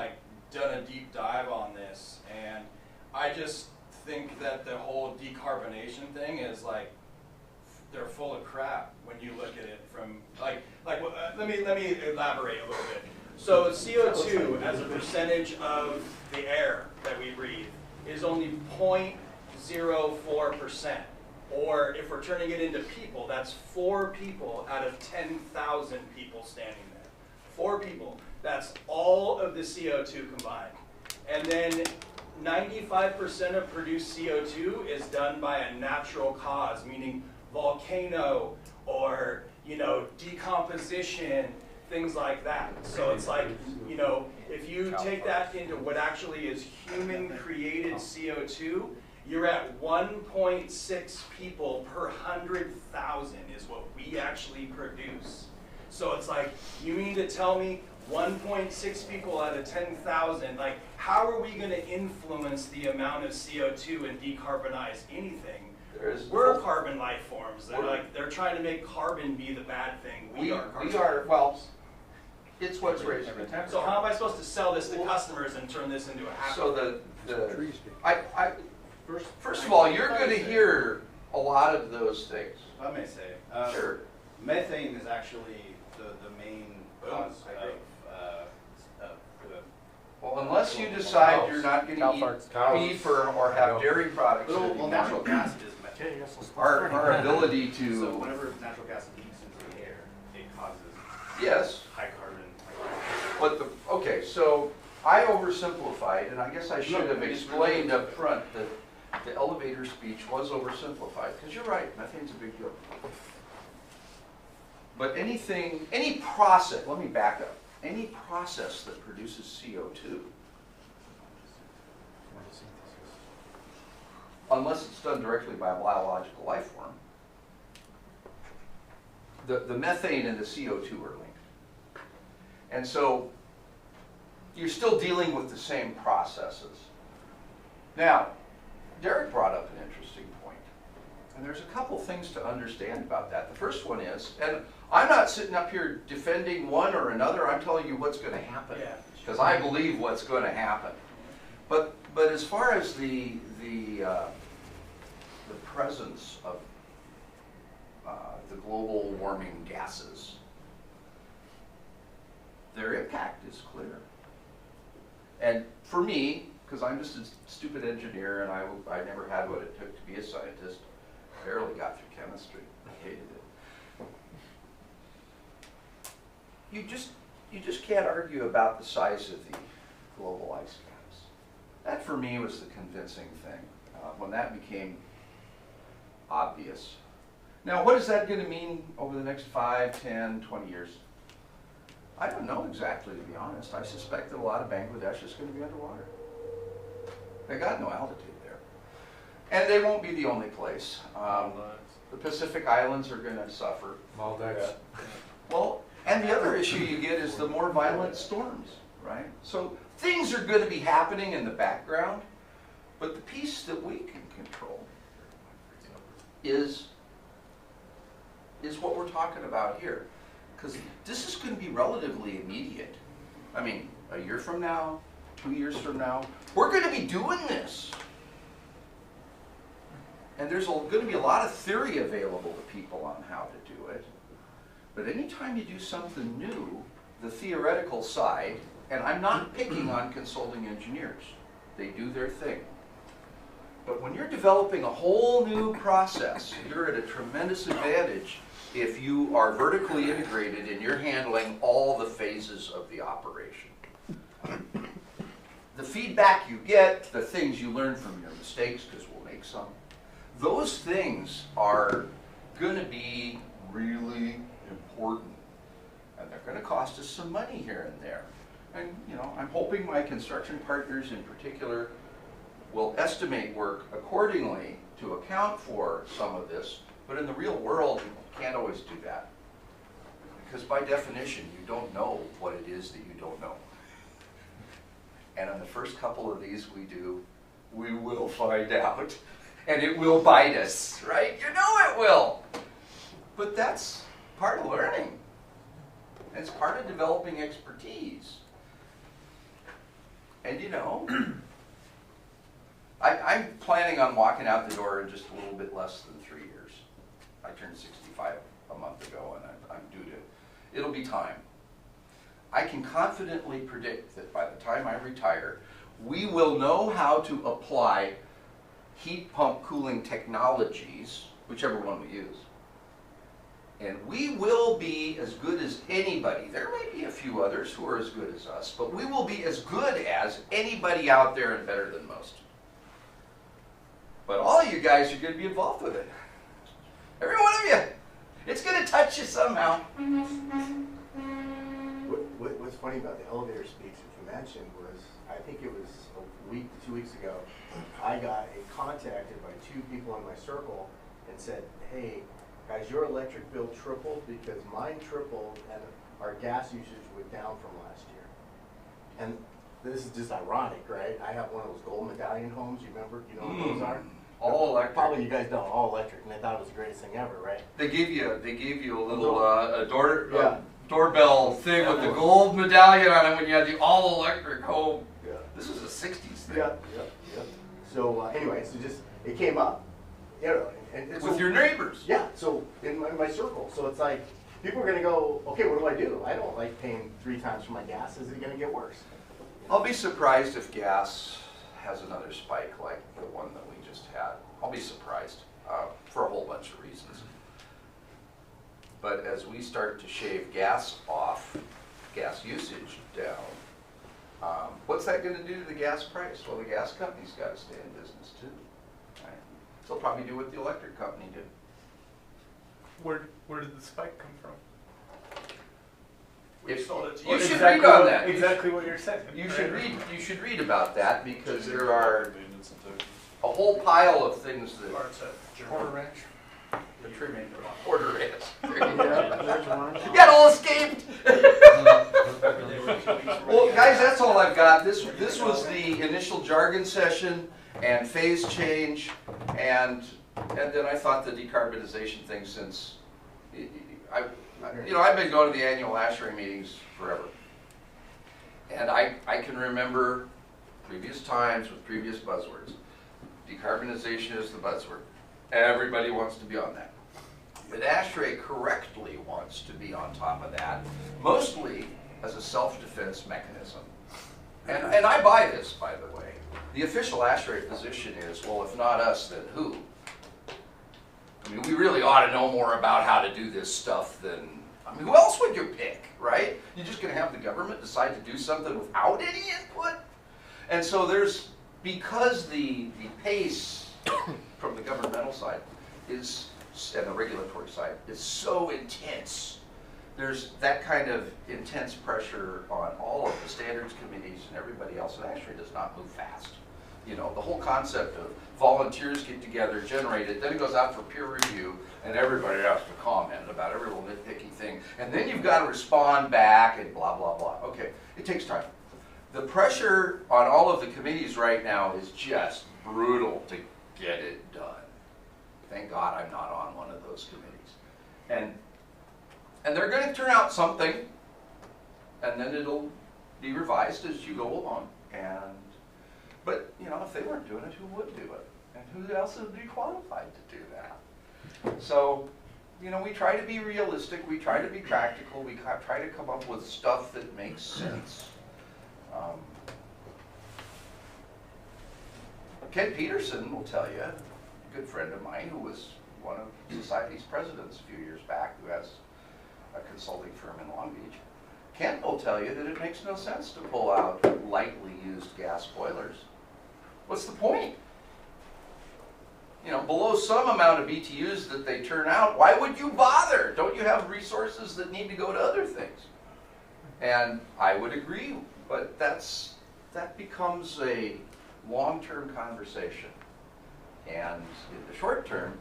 done a deep dive on this, and I just think that the whole decarbonation thing is they're full of crap when you look at it from let me elaborate a little bit. So CO2 as a percentage of the air that we breathe is only 0.04%. Or if we're turning it into people, that's 4 people out of 10,000 people standing there. 4 people. That's all of the CO2 combined. And then 95% of produced CO2 is done by a natural cause, meaning volcano or decomposition, things like that. So it's if you take that into what actually is human-created CO2, you're at 1.6 people per 100,000 is what we actually produce. So it's you mean to tell me 1.6 people out of 10,000, how are we going to influence the amount of CO2 and decarbonize anything? We're carbon life forms. They're trying to make carbon be the bad thing. We are carbon. It's what's raising the temperature. So how am I supposed to sell this to customers and turn this into a happy? So first of all, you're going to hear a lot of those things. If I may say, Sure. methane is actually the main cause of Well, unless you decide you're not going to eat beef or have dairy products well, natural anymore, gas is methane. our ability So to, whenever natural gas leaks into the air, it causes yes, high carbon. but okay, so I oversimplified, and I guess I should have explained up front that the elevator speech was oversimplified, because you're right, methane's a big deal. But any process, let me back up, any process that produces CO2, unless it's done directly by a biological life form, the methane and the CO2 are linked. And so you're still dealing with the same processes. Now, Derek brought up an interesting point, and there's a couple things to understand about that. The first one is, and I'm not sitting up here defending one or another, I'm telling you what's going to happen, because I believe what's going to happen. But as far as the presence of the global warming gases, their impact is clear. And for me, because I'm just a stupid engineer and I never had what it took to be a scientist, barely got through chemistry, I hated it. You just can't argue about the size of the global ice caps. That for me was the convincing thing, when that became obvious. Now, what is that going to mean over the next 5, 10, 20 years? I don't know exactly, to be honest. I suspect that a lot of Bangladesh is going to be underwater. They got no altitude there. And they won't be the only place. The Pacific Islands are going to suffer. Maldives. Well, and the other issue you get is the more violent storms, right? So things are going to be happening in the background, But the piece that we can control is what we're talking about here. Because this is going to be relatively immediate. I mean, a year from now, 2 years from now, we're going to be doing this. And there's going to be a lot of theory available to people on how to do it. But anytime you do something new, the theoretical side, and I'm not picking on consulting engineers, they do their thing. But when you're developing a whole new process, you're at a tremendous advantage if you are vertically integrated and you're handling all the phases of the operation. The feedback you get, the things you learn from your mistakes, because we'll make some, those things are going to be really important. And they're going to cost us some money here and there. And, you know, I'm hoping my construction partners in particular will estimate work accordingly to account for some of this. But in the real world, you can't always do that. Because by definition, you don't know what it is that you don't know. And on the first couple of these we do, we will find out. And it will bite us, right? You know it will. But that's part of learning. And it's part of developing expertise. And you know, I'm planning on walking out the door in just a little bit less than 3 years. I turned 65 a month ago, and I'm due to, it'll be time. I can confidently predict that by the time I retire, we will know how to apply heat pump cooling technologies, whichever one we use. And we will be as good as anybody. There may be a few others who are as good as us, but we will be as good as anybody out there and better than most. But all of you guys are going to be involved with it. Every one of you. It's going to touch you somehow. What's funny about the elevator speaks that you mentioned was, I think it was a week to 2 weeks ago, I got contacted by 2 people in my circle and said, hey, guys, your electric bill tripled because mine tripled and our gas usage went down from last year. And this is just ironic, right? I have one of those gold medallion homes, you remember? You know what those are? All electric. Probably you guys don't, all electric, and they thought it was the greatest thing ever, right? They gave you a little Yeah. doorbell thing with the gold medallion on it when you had the all electric home. Yeah. This was a 60s thing. Yeah. So anyway, so just, it came up, you know, and With your neighbors. Yeah, so in my circle, so it's like, people are gonna go, okay, what do I do? I don't like paying 3 times for my gas, is it gonna get worse? I'll be surprised if gas has another spike like the one that we just had. I'll be surprised for a whole bunch of reasons. But as we start to shave gas off, gas usage down, what's that going to do to the gas price? Well, the gas company's got to stay in business too. Right? So they'll probably do what the electric company did. Where did the spike come from? We sold it to You you. should read on that. Exactly what you're saying. You right? should read about that because there are a whole pile of things that Quarter ranch. the trimming order is. There you Yeah, there's one. You got all escaped. Well, guys, that's all I've got. This was the initial jargon session and phase change, and then I thought the decarbonization thing, since I've been going to the annual ASHRAE meetings forever, and I can remember previous times with previous buzzwords. Decarbonization is the buzzword. Everybody wants to be on that. But ASHRAE correctly wants to be on top of that, mostly as a self-defense mechanism. And I buy this, by the way. The official ASHRAE position is, well, if not us, then who? I mean, we really ought to know more about how to do this stuff than, I mean, who else would you pick, right? You're just going to have the government decide to do something without any input? And so because the pace from the governmental side is, and the regulatory side, is so intense, there's that kind of intense pressure on all of the standards committees and everybody else, and ASHRAE does not move fast. You know, the whole concept of volunteers get together, generate it, then it goes out for peer review, and everybody has to comment about every little nitpicky thing, and then you've got to respond back and blah, blah, blah. Okay, it takes time. The pressure on all of the committees right now is just brutal to get it done. Thank God I'm not on one of those committees. And they're going to turn out something, and then it'll be revised as you go along. But you know, if they weren't doing it, who would do it? And who else would be qualified to do that? So, you know, we try to be realistic, we try to be practical, we try to come up with stuff that makes sense. Ken Peterson will tell you, a good friend of mine who was one of Society's presidents a few years back, who has a consulting firm in Long Beach. Ken will tell you that it makes no sense to pull out lightly used gas boilers. What's the point? You know, below some amount of BTUs that they turn out, why would you bother? Don't you have resources that need to go to other things? And I would agree, but that becomes a long-term conversation. And in the short term,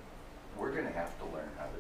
we're going to have to learn how to